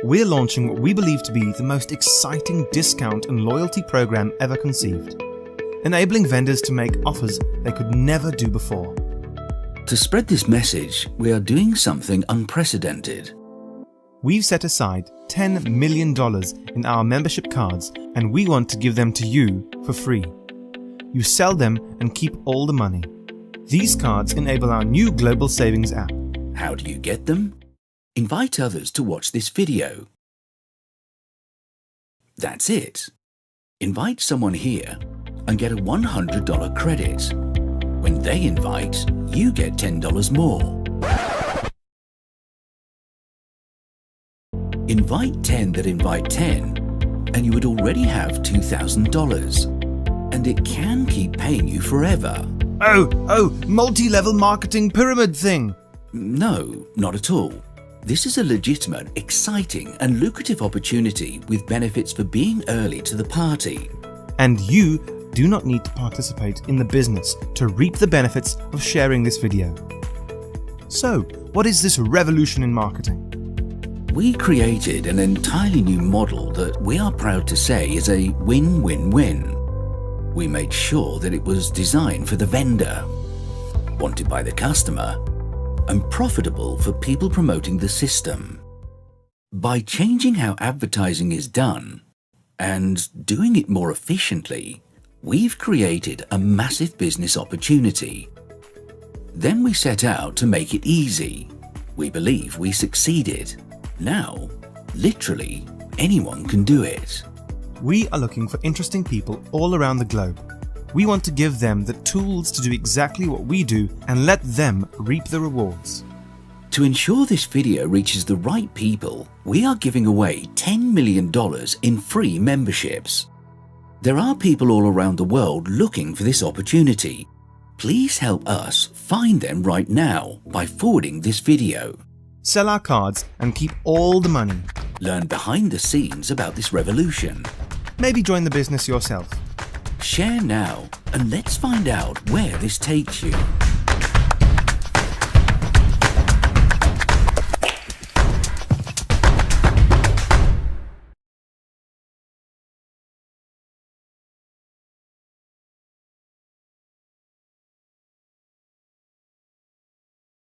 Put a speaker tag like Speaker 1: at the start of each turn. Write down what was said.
Speaker 1: we're launching what we believe to be the most exciting discount and loyalty program ever conceived, enabling vendors to make offers they could never do before.
Speaker 2: To spread this message, we are doing something unprecedented.
Speaker 1: We've set aside $10 million in our membership cards, and we want to give them to you for free. You sell them and keep all the money. These cards enable our new global savings app.
Speaker 2: How do you get them? Invite others to watch this video. That's it. Invite someone here and get a $100 credit. When they invite, you get $10 more. Invite 10 that invite 10, and you would already have $2,000. And it can keep paying you forever.
Speaker 1: Oh, multi-level marketing pyramid thing.
Speaker 2: No, not at all. This is a legitimate, exciting and lucrative opportunity with benefits for being early to the party.
Speaker 1: And you do not need to participate in the business to reap the benefits of sharing this video. So, what is this revolution in marketing?
Speaker 2: We created an entirely new model that we are proud to say is a win-win-win. We made sure that it was designed for the vendor, wanted by the customer, and profitable for people promoting the system. By changing how advertising is done and doing it more efficiently, we've created a massive business opportunity. Then we set out to make it easy. We believe we succeeded. Now, literally, anyone can do it.
Speaker 1: We are looking for interesting people all around the globe. We want to give them the tools to do exactly what we do and let them reap the rewards.
Speaker 2: To ensure this video reaches the right people, we are giving away $10 million in free memberships. There are people all around the world looking for this opportunity. Please help us find them right now by forwarding this video.
Speaker 1: Sell our cards and keep all the money.
Speaker 2: Learn behind the scenes about this revolution.
Speaker 1: Maybe join the business yourself.
Speaker 2: Share now and let's find out where this takes you.